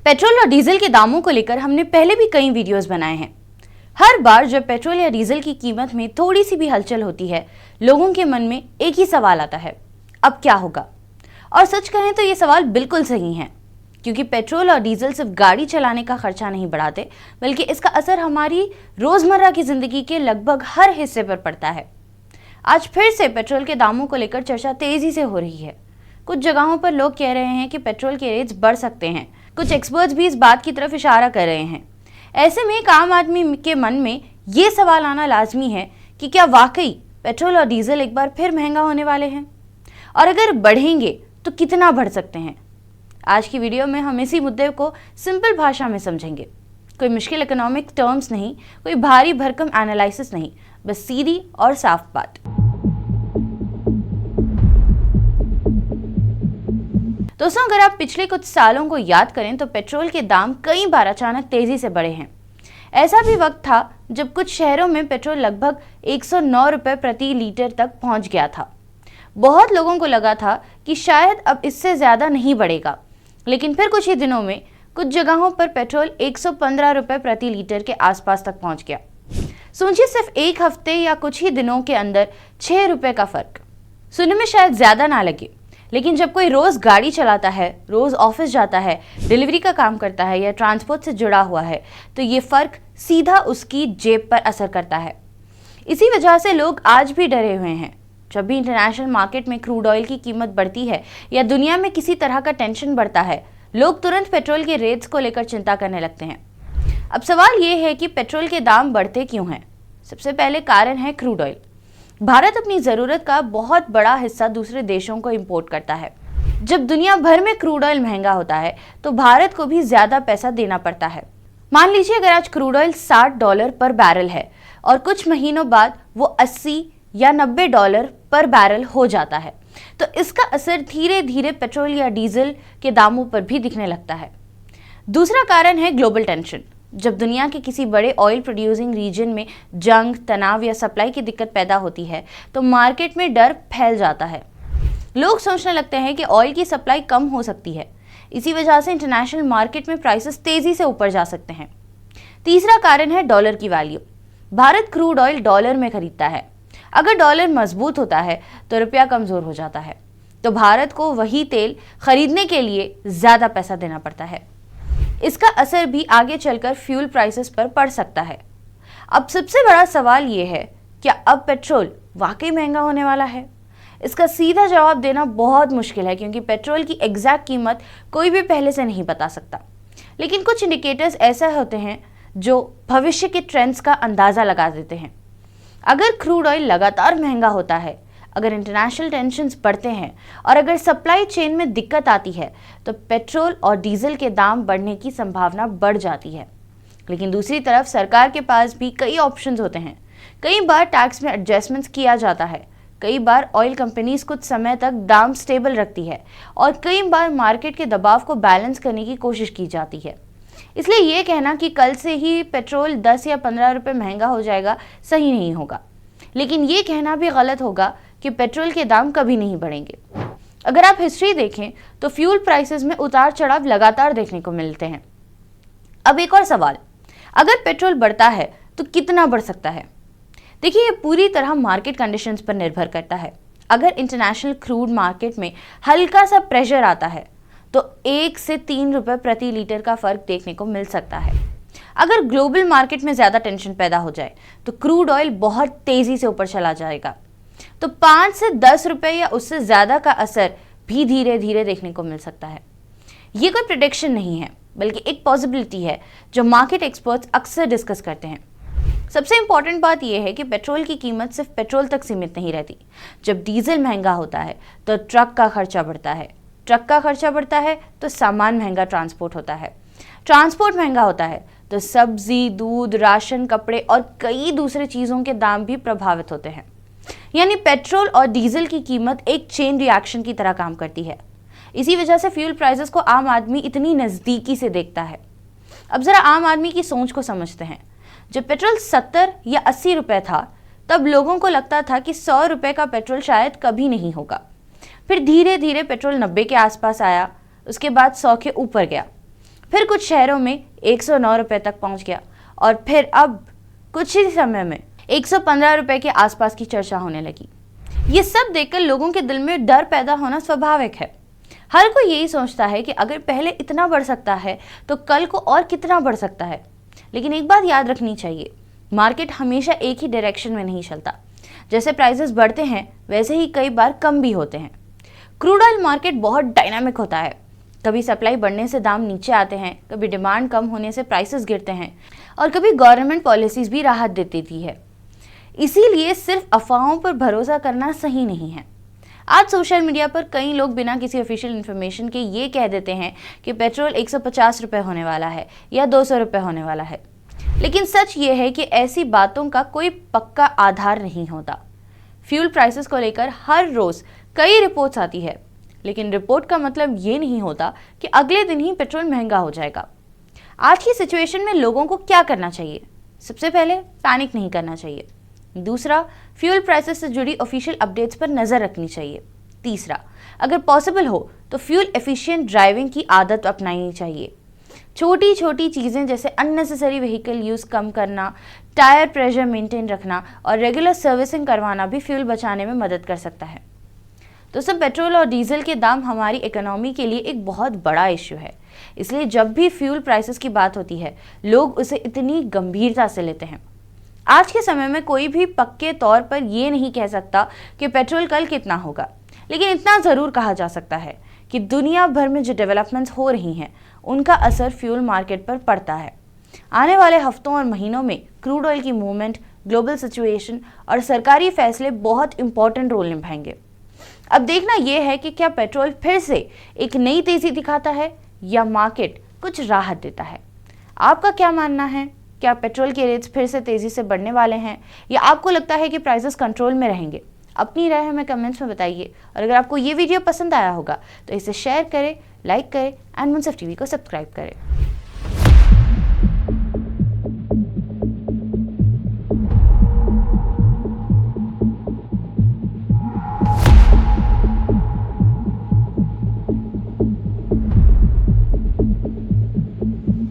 Petrol और diesel के दामों को लेकर हमने पहले भी कई वीडियोस बनाए हैं। हर बार जब पेट्रोल या डीजल की कीमत में थोड़ी सी भी हलचल होती है, लोगों के मन में एक ही सवाल आता है, अब क्या होगा। और सच कहें तो ये सवाल बिल्कुल सही है, क्योंकि पेट्रोल और डीजल सिर्फ गाड़ी चलाने का खर्चा नहीं बढ़ाते, बल्कि इसका असर हमारी रोजमर्रा की जिंदगी के लगभग हर हिस्से पर पड़ता है। आज फिर से पेट्रोल के दामों को लेकर चर्चा तेजी से हो रही है। कुछ जगहों पर लोग कह रहे हैं कि पेट्रोल के रेट्स बढ़ सकते हैं, कुछ एक्सपर्ट्स भी इस बात की तरफ इशारा कर रहे हैं। ऐसे में एक आम आदमी के मन में ये सवाल आना लाजमी है कि क्या वाकई पेट्रोल और डीजल एक बार फिर महंगा होने वाले हैं, और अगर बढ़ेंगे तो कितना बढ़ सकते हैं। आज की वीडियो में हम इसी मुद्दे को सिंपल भाषा में समझेंगे। कोई मुश्किल इकोनॉमिक टर्म्स नहीं, कोई भारी भरकम एनालिसिस नहीं, बस सीधी और साफ बात। दोस्तों, अगर आप पिछले कुछ सालों को याद करें तो पेट्रोल के दाम कई बार अचानक तेजी से बढ़े हैं। ऐसा भी वक्त था जब कुछ शहरों में पेट्रोल लगभग 109 रुपए प्रति लीटर तक पहुंच गया था। बहुत लोगों को लगा था कि शायद अब इससे ज्यादा नहीं बढ़ेगा, लेकिन फिर कुछ ही दिनों में कुछ जगहों पर पेट्रोल 115 रुपए प्रति लीटर के आसपास तक पहुंच गया। सोचिए, सिर्फ एक हफ्ते या कुछ ही दिनों के अंदर 6 रुपए का फर्क। सुनने में शायद ज्यादा ना लगे, लेकिन जब कोई रोज गाड़ी चलाता है, रोज ऑफिस जाता है, डिलीवरी का काम करता है या ट्रांसपोर्ट से जुड़ा हुआ है, तो ये फर्क सीधा उसकी जेब पर असर करता है। इसी वजह से लोग आज भी डरे हुए हैं। जब भी इंटरनेशनल मार्केट में क्रूड ऑयल की कीमत बढ़ती है या दुनिया में किसी तरह का टेंशन बढ़ता है, लोग तुरंत पेट्रोल के रेट्स को लेकर चिंता करने लगते हैं। अब सवाल ये है कि पेट्रोल के दाम बढ़ते क्यों हैं। सबसे पहले कारण है क्रूड ऑयल। भारत अपनी जरूरत का बहुत बड़ा हिस्सा दूसरे देशों को इंपोर्ट करता है। जब दुनिया भर में क्रूड ऑयल महंगा होता है तो भारत को भी ज्यादा पैसा देना पड़ता है। मान लीजिए, अगर आज क्रूड ऑयल $60 पर बैरल है और कुछ महीनों बाद वो 80 या $90 पर बैरल हो जाता है, तो इसका असर धीरे धीरे पेट्रोल या डीजल के दामों पर भी दिखने लगता है। दूसरा कारण है ग्लोबल टेंशन। जब दुनिया के किसी बड़े ऑयल प्रोड्यूसिंग रीजन में जंग, तनाव या सप्लाई की दिक्कत पैदा होती है तो मार्केट में डर फैल जाता है। लोग सोचने लगते हैं कि ऑयल की सप्लाई कम हो सकती है। इसी वजह से इंटरनेशनल मार्केट में प्राइसेस तेजी से ऊपर जा सकते हैं। तीसरा कारण है डॉलर की value. Bharat crude oil dollar में खरीदता है। अगर डॉलर मजबूत होता है तो रुपया कमजोर हो जाता है, तो भारत को वही तेल खरीदने के लिए ज्यादा पैसा देना पड़ता है। इसका असर भी आगे चलकर फ्यूल प्राइसेस पर पड़ सकता है। अब सबसे बड़ा सवाल ये है, क्या अब पेट्रोल वाकई महंगा होने वाला है? इसका सीधा जवाब देना बहुत मुश्किल है, क्योंकि पेट्रोल की एग्जैक्ट कीमत कोई भी पहले से नहीं बता सकता। लेकिन कुछ इंडिकेटर्स ऐसे होते हैं जो भविष्य के ट्रेंड्स का अंदाजा लगा देते हैं। अगर क्रूड ऑयल लगातार महंगा होता है, अगर इंटरनेशनल टेंशन्स बढ़ते हैं और अगर सप्लाई चेन में दिक्कत आती है, तो पेट्रोल और डीजल के दाम बढ़ने की संभावना बढ़ जाती है। लेकिन दूसरी तरफ सरकार के पास भी कई ऑप्शंस होते हैं। कई बार टैक्स में एडजस्टमेंट्स किया जाता है, कई बार ऑयल कंपनीज कुछ समय तक दाम स्टेबल रखती है, और कई बार मार्केट के दबाव को बैलेंस करने की कोशिश की जाती है। इसलिए ये कहना कि कल से ही पेट्रोल 10 या 15 रुपये महंगा हो जाएगा सही नहीं होगा। लेकिन ये कहना भी गलत होगा कि पेट्रोल के दाम कभी नहीं बढ़ेंगे। अगर आप हिस्ट्री देखें तो फ्यूल प्राइसेस में उतार चढ़ाव लगातार देखने को मिलते हैं। अब एक और सवाल, अगर पेट्रोल बढ़ता है तो कितना बढ़ सकता है? देखिए, ये पूरी तरह मार्केट कंडीशंस पर निर्भर करता है। अगर इंटरनेशनल क्रूड मार्केट में हल्का सा प्रेशर आता है तो 1 से 3 रुपए प्रति लीटर का फर्क देखने को मिल सकता है। अगर ग्लोबल मार्केट में ज्यादा टेंशन पैदा हो जाए तो क्रूड ऑयल बहुत तेजी से ऊपर चला जाएगा, तो 5 से 10 रुपए या उससे ज्यादा का असर भी धीरे धीरे देखने को मिल सकता है। ये कोई प्रेडिक्शन नहीं है, बल्कि एक पॉसिबिलिटी है जो मार्केट एक्सपर्ट्स अक्सर डिस्कस करते हैं। सबसे इंपॉर्टेंट बात यह है कि पेट्रोल की कीमत सिर्फ पेट्रोल तक सीमित नहीं रहती। जब डीजल महंगा होता है तो ट्रक का खर्चा बढ़ता है, ट्रक का खर्चा बढ़ता है तो सामान महंगा ट्रांसपोर्ट होता है, ट्रांसपोर्ट महंगा होता है तो सब्जी, दूध, राशन, कपड़े और कई दूसरे चीजों के दाम भी प्रभावित होते हैं। यानी पेट्रोल और डीजल की कीमत एक चेन रिएक्शन की तरह काम करती है। इसी वजह से फ्यूल प्राइसेस को आम आदमी इतनी नजदीकी से देखता है। अब जरा आम आदमी की सोच को समझते हैं। जब पेट्रोल 70 या 80 रुपए था, तब लोगों को लगता था कि 100 रुपए का पेट्रोल शायद कभी नहीं होगा। फिर धीरे धीरे पेट्रोल 90 के आसपास आया, उसके बाद 100 के ऊपर गया, फिर कुछ शहरों में 109 रुपए तक पहुंच गया और फिर अब कुछ ही समय में 115 रुपए के आसपास की चर्चा होने लगी। ये सब देखकर लोगों के दिल में डर पैदा होना स्वाभाविक है। हर कोई यही सोचता है कि अगर पहले इतना बढ़ सकता है तो कल को और कितना बढ़ सकता है। लेकिन एक बात याद रखनी चाहिए, मार्केट हमेशा एक ही डायरेक्शन में नहीं चलता। जैसे प्राइसेस बढ़ते हैं वैसे ही कई बार कम भी होते हैं। क्रूड ऑयल मार्केट बहुत डायनामिक होता है। कभी सप्लाई बढ़ने से दाम नीचे आते हैं, कभी डिमांड कम होने से प्राइसेस गिरते हैं और कभी गवर्नमेंट पॉलिसीज भी राहत दे देती है। इसीलिए सिर्फ अफवाहों पर भरोसा करना सही नहीं है। आज सोशल मीडिया पर कई लोग बिना किसी ऑफिशियल इन्फॉर्मेशन के ये कह देते हैं कि पेट्रोल 150 रुपए होने वाला है या 200 रुपए होने वाला है। लेकिन सच ये है कि ऐसी बातों का कोई पक्का आधार नहीं होता। फ्यूल प्राइसेस को लेकर हर रोज कई रिपोर्ट्स आती है, लेकिन रिपोर्ट का मतलब ये नहीं होता कि अगले दिन ही पेट्रोल महंगा हो जाएगा। आज की सिचुएशन में लोगों को क्या करना चाहिए? सबसे पहले पैनिक नहीं करना चाहिए। दूसरा, फ्यूल प्राइसेस से जुड़ी ऑफिशियल अपडेट्स पर नजर रखनी चाहिए। तीसरा, अगर पॉसिबल हो तो फ्यूल एफिशिएंट ड्राइविंग की आदत अपनानी चाहिए। छोटी छोटी चीज़ें जैसे अननेसेसरी व्हीकल यूज़ कम करना, टायर प्रेशर मेंटेन रखना और रेगुलर सर्विसिंग करवाना भी फ्यूल बचाने में मदद कर सकता है। तो सब पेट्रोल और डीजल के दाम हमारी इकोनॉमी के लिए एक बहुत बड़ा इश्यू है। इसलिए जब भी फ्यूल प्राइसेस की बात होती है लोग उसे इतनी गंभीरता से लेते हैं। आज के समय में कोई भी पक्के तौर पर ये नहीं कह सकता कि पेट्रोल कल कितना होगा, लेकिन इतना ज़रूर कहा जा सकता है कि दुनिया भर में जो डेवलपमेंट्स हो रही हैं उनका असर फ्यूल मार्केट पर पड़ता है। आने वाले हफ्तों और महीनों में क्रूड ऑयल की मूवमेंट, ग्लोबल सिचुएशन और सरकारी फैसले बहुत इंपॉर्टेंट रोल निभाएंगे। अब देखना यह है कि क्या पेट्रोल फिर से एक नई तेज़ी दिखाता है या मार्केट कुछ राहत देता है। आपका क्या मानना है? क्या पेट्रोल के रेट्स फिर से तेज़ी से बढ़ने वाले हैं या आपको लगता है कि प्राइसेस कंट्रोल में रहेंगे? अपनी राय हमें कमेंट्स में बताइए और अगर आपको ये वीडियो पसंद आया होगा तो इसे शेयर करें, लाइक करें एंड मुंसिफ टीवी को सब्सक्राइब करें।